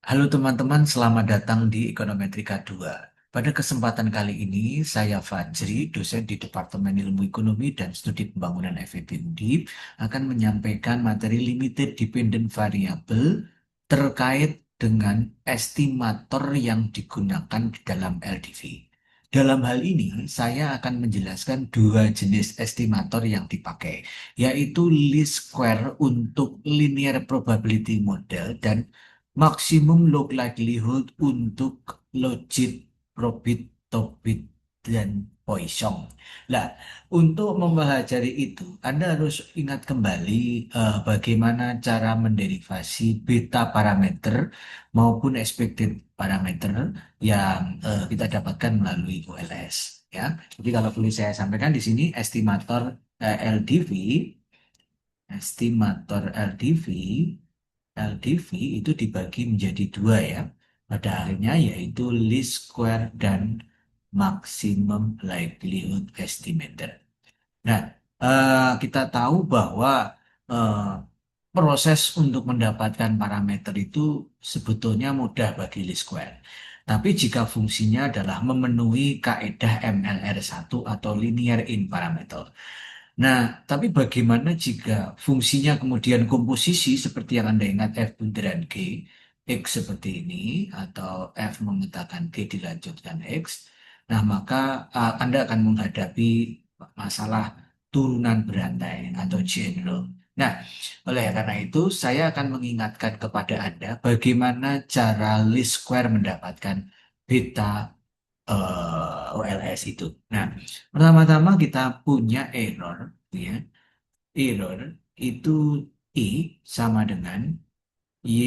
Halo teman-teman, selamat datang di Ekonometrika 2. Pada kesempatan kali ini, saya Fajri, dosen di Departemen Ilmu Ekonomi dan Studi Pembangunan FEB Undip, akan menyampaikan materi Limited Dependent Variable terkait dengan estimator yang digunakan di dalam LDV. Dalam hal ini, saya akan menjelaskan dua jenis estimator yang dipakai, yaitu least square untuk linear probability model dan maksimum log likelihood untuk logit, probit, tobit, dan Poisson. Nah, untuk mempelajari itu, Anda harus ingat kembali bagaimana cara menderivasi beta parameter maupun expected parameter yang kita dapatkan melalui OLS. Ya, jadi kalau boleh saya sampaikan di sini LDV, estimator LDV itu dibagi menjadi dua ya. Pada akhirnya yaitu least square dan maximum likelihood estimator. Nah, kita tahu bahwa eh, proses untuk mendapatkan parameter itu sebetulnya mudah bagi least square. Tapi jika fungsinya adalah memenuhi kaedah MLR1 atau linear in parameter. Nah, tapi bagaimana jika fungsinya kemudian komposisi seperti yang Anda ingat F bunderan G, X seperti ini, atau F memetakan G dilanjutkan X. Nah, maka Anda akan menghadapi masalah turunan berantai atau general. Nah, oleh karena itu saya akan mengingatkan kepada Anda bagaimana cara least square mendapatkan beta OLS itu. Nah, pertama-tama kita punya error, ya. Error itu I sama dengan Y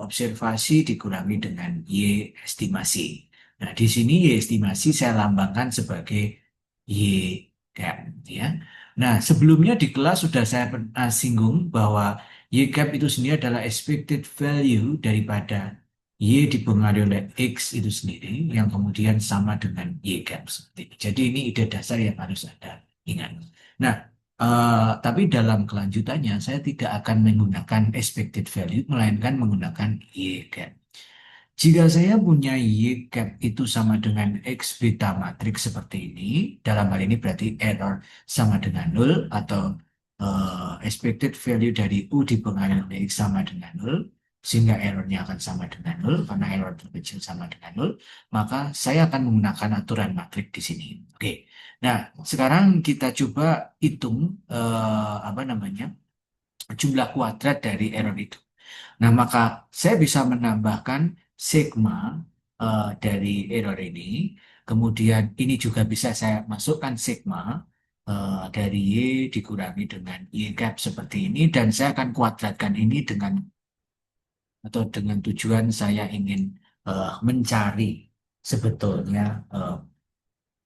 observasi dikurangi dengan Y estimasi. Nah, di sini Y estimasi saya lambangkan sebagai Y gap, ya. Nah, sebelumnya di kelas sudah saya pernah singgung bahwa Y gap itu sendiri adalah expected value daripada Y dipengaruhi oleh X itu sendiri yang kemudian sama dengan Y gap. Seperti ini. Jadi ini ide dasar yang harus Anda ingat. Nah, tapi dalam kelanjutannya saya tidak akan menggunakan expected value, melainkan menggunakan Y gap. Jika saya punya Y gap itu sama dengan X beta matrix seperti ini, dalam hal ini berarti error sama dengan nol atau expected value dari U dipengaruhi oleh X sama dengan nol, sehingga errornya akan sama dengan nol, karena error terkecil sama dengan nol, maka saya akan menggunakan aturan matrik di sini. Oke. Nah, sekarang kita coba hitung apa namanya jumlah kuadrat dari error itu. Nah, maka saya bisa menambahkan sigma dari error ini. Kemudian ini juga bisa saya masukkan sigma dari Y dikurangi dengan Y gap seperti ini. Dan saya akan kuadratkan ini dengan atau dengan tujuan saya ingin mencari sebetulnya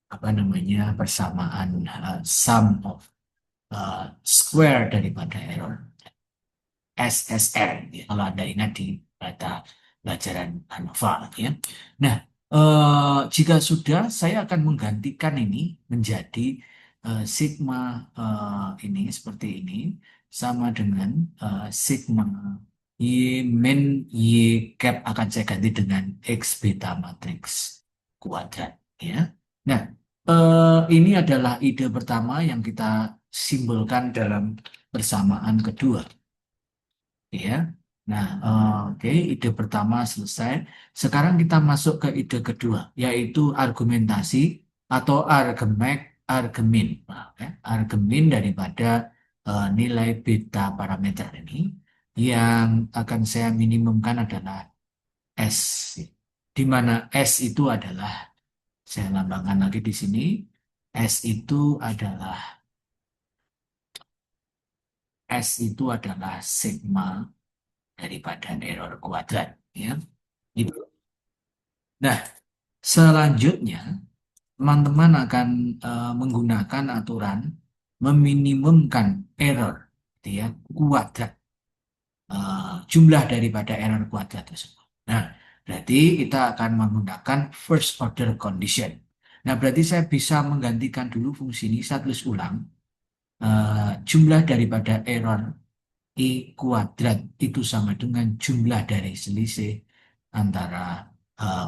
apa namanya persamaan sum of square daripada error. SSR ya, kalau Anda ingat di data pelajaran ANOVA ya. Nah, jika sudah saya akan menggantikan ini menjadi sigma ini seperti ini sama dengan sigma Y min Y cap akan saya ganti dengan X beta matrix kuadrat ya. Nah, ini adalah ide pertama yang kita simbolkan dalam persamaan kedua. Ya. Nah, oke, ide pertama selesai. Sekarang kita masuk ke ide kedua, yaitu argumentasi atau argumen. Nah, ya, argumen daripada nilai beta parameter ini yang akan saya minimumkan adalah S, di mana S itu adalah, saya lambangkan lagi di sini, S itu adalah sigma daripada error kuadrat, ya. Gitu. Nah, selanjutnya teman-teman akan menggunakan aturan meminimumkan error, gitu ya, kuadrat jumlah daripada error kuadrat tersebut. Nah, berarti kita akan menggunakan first order condition. Nah, berarti saya bisa menggantikan dulu fungsi ini, saya tulis ulang. Jumlah daripada error I kuadrat itu sama dengan jumlah dari selisih antara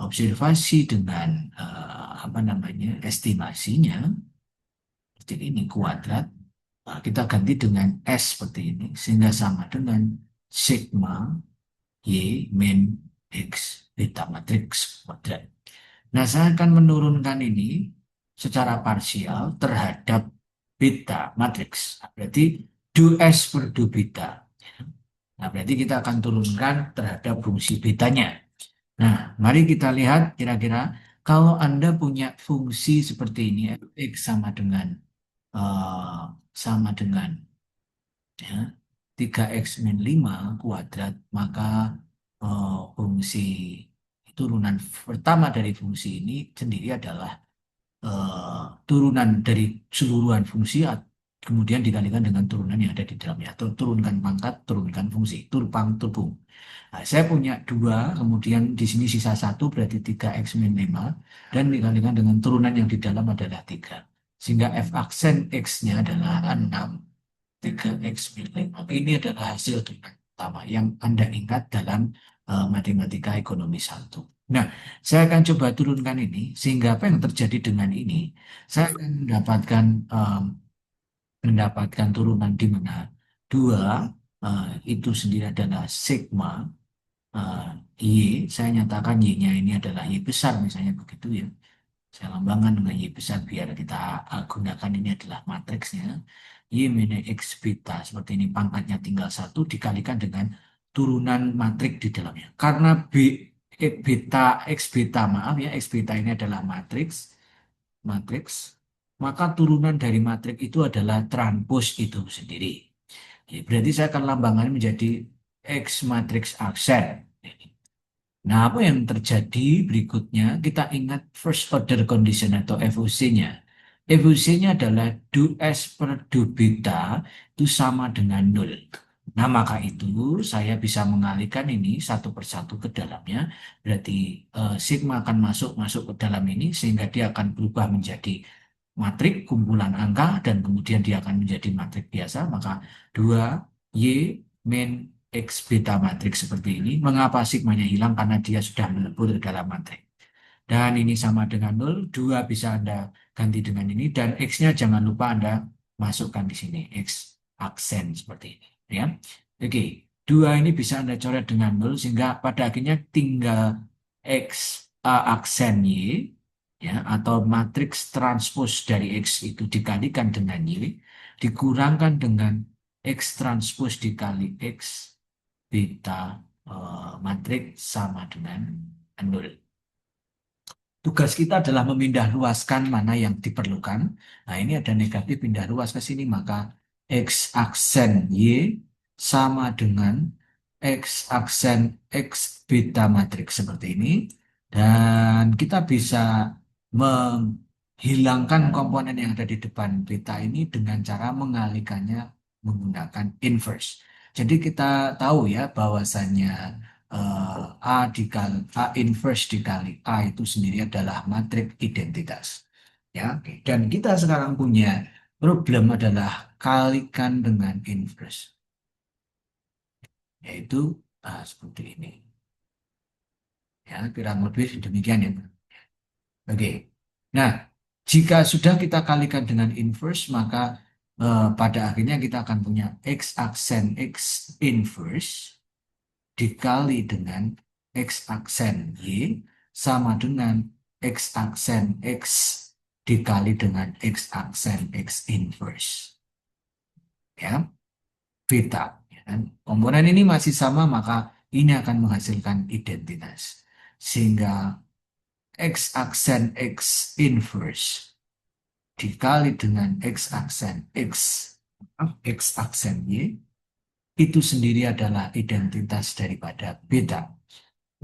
observasi dengan apa namanya estimasinya seperti ini kuadrat. Nah, kita ganti dengan S seperti ini sehingga sama dengan sigma Y min X beta matriks kuadrat. Nah, saya akan menurunkan ini secara parsial terhadap beta matriks. Nah, berarti do S per do beta. Nah, berarti kita akan turunkan terhadap fungsi betanya. Nah, mari kita lihat kira-kira kalau Anda punya fungsi seperti ini, X eh, sama dengan ya, 3x min 5 kuadrat, maka fungsi turunan pertama dari fungsi ini sendiri adalah turunan dari keseluruhan fungsi kemudian dikalikan dengan turunan yang ada di dalamnya atau turunkan pangkat, turunkan fungsi, turpang, turbung. Nah, saya punya dua, kemudian di sini sisa satu berarti 3x min 5 dan dikalikan dengan turunan yang di dalam adalah 3. Sehingga f aksen x-nya adalah 6 3x min 5. Ini adalah hasil turunan pertama yang Anda ingat dalam matematika ekonomi 1. Nah, saya akan coba turunkan ini sehingga apa yang terjadi dengan ini? Saya akan mendapatkan turunan di mana dua itu sendiri adalah sigma eh, Y. Saya nyatakan Y-nya ini adalah Y besar misalnya begitu ya. Saya lambangkan dengan Y besar biar kita gunakan ini adalah matriksnya. Y min X beta seperti ini pangkatnya tinggal satu dikalikan dengan turunan matrik di dalamnya. Karena beta X beta maaf ya X beta ini adalah matriks, maka turunan dari matrik itu adalah transpos itu sendiri. Ya, berarti saya akan lambangkan menjadi X matriks aksen. Nah, apa yang terjadi berikutnya? Kita ingat first order condition atau FOC-nya. FOC-nya adalah do S per do beta itu sama dengan nol. Nah, maka itu saya bisa mengalihkan ini satu persatu ke dalamnya. Berarti sigma akan masuk ke dalam ini sehingga dia akan berubah menjadi matrik kumpulan angka dan kemudian dia akan menjadi matrik biasa. Maka 2 Y min X beta matrik seperti ini. Mengapa sigmanya hilang? Karena dia sudah melebur ke dalam matrik. Dan ini sama dengan 0, 2 bisa Anda ganti dengan ini. Dan X-nya jangan lupa Anda masukkan di sini. X aksen seperti ini. Ya. Oke, 2 ini bisa Anda coret dengan 0 sehingga pada akhirnya tinggal X aksen Y ya, atau matriks transpos dari X itu dikalikan dengan Y dikurangkan dengan X transpos dikali X beta matriks sama dengan 0. Tugas kita adalah memindah luaskan mana yang diperlukan. Nah, ini ada negatif pindah luas ke sini, maka X aksen Y sama dengan X aksen X beta matriks seperti ini. Dan kita bisa menghilangkan komponen yang ada di depan beta ini dengan cara mengalihkannya menggunakan inverse. Jadi kita tahu ya bahwasannya A dikali A inverse dikali A itu sendiri adalah matriks identitas. Ya, oke. Dan kita sekarang punya problem adalah kalikan dengan inverse, yaitu seperti ini. Ya, kurang lebih demikian ya. Oke. Nah, jika sudah kita kalikan dengan inverse, maka pada akhirnya kita akan punya X aksen X inverse dikali dengan X aksen Y sama dengan X aksen X dikali dengan X aksen X inverse. Ya, beta. Ya kan? Komponen ini masih sama, maka ini akan menghasilkan identitas. Sehingga X aksen X inverse dikali dengan X aksen X aksen Y itu sendiri adalah identitas daripada beta.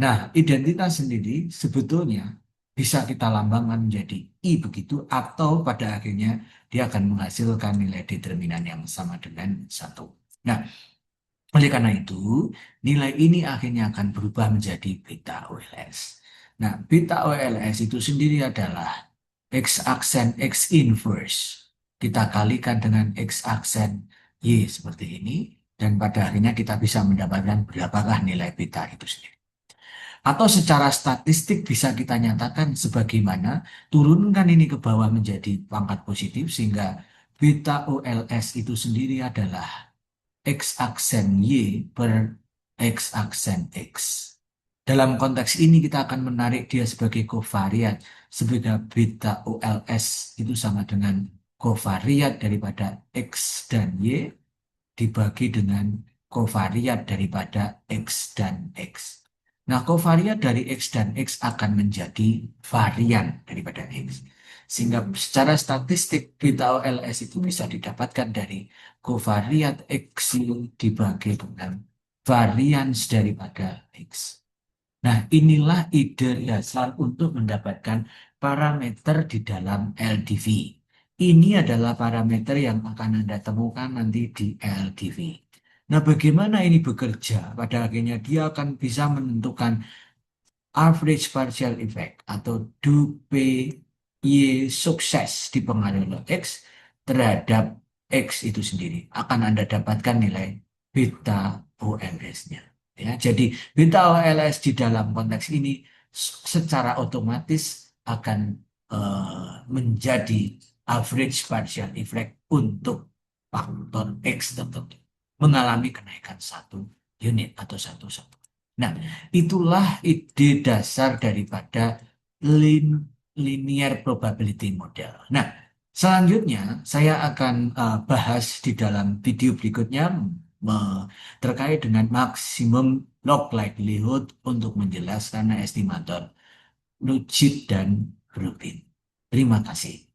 Nah, identitas sendiri sebetulnya bisa kita lambangkan menjadi I begitu atau pada akhirnya dia akan menghasilkan nilai determinan yang sama dengan 1. Nah, oleh karena itu, nilai ini akhirnya akan berubah menjadi beta OLS. Nah, beta OLS itu sendiri adalah X aksen X inverse. Kita kalikan dengan X aksen Y seperti ini. Dan pada akhirnya kita bisa mendapatkan berapakah nilai beta itu sendiri. Atau secara statistik bisa kita nyatakan sebagaimana turunkan ini ke bawah menjadi pangkat positif sehingga beta OLS itu sendiri adalah X aksen Y per X aksen X. Dalam konteks ini kita akan menarik dia sebagai kovariat sebagai beta OLS itu sama dengan kovariat daripada X dan Y dibagi dengan kovariat daripada X dan X. Nah, kovariat dari X dan X akan menjadi varian daripada X. Sehingga secara statistik beta OLS itu bisa didapatkan dari kovariat X dibagi dengan varians daripada X. Nah, inilah ide dasar untuk mendapatkan parameter di dalam LDV. Ini adalah parameter yang akan Anda temukan nanti di LDV. Nah, bagaimana ini bekerja? Pada akhirnya dia akan bisa menentukan average partial effect atau DPY sukses dipengaruhi oleh X terhadap X itu sendiri. Akan Anda dapatkan nilai beta OLS-nya. Ya, jadi beta OLS di dalam konteks ini secara otomatis akan menjadi average partial effect untuk faktor X tertentu mengalami kenaikan satu unit atau satu satu. Nah, itulah ide dasar daripada linear probability model. Nah, selanjutnya saya akan bahas di dalam video berikutnya terkait dengan maksimum log likelihood untuk menjelaskan estimator Lucid dan Rubin. Terima kasih.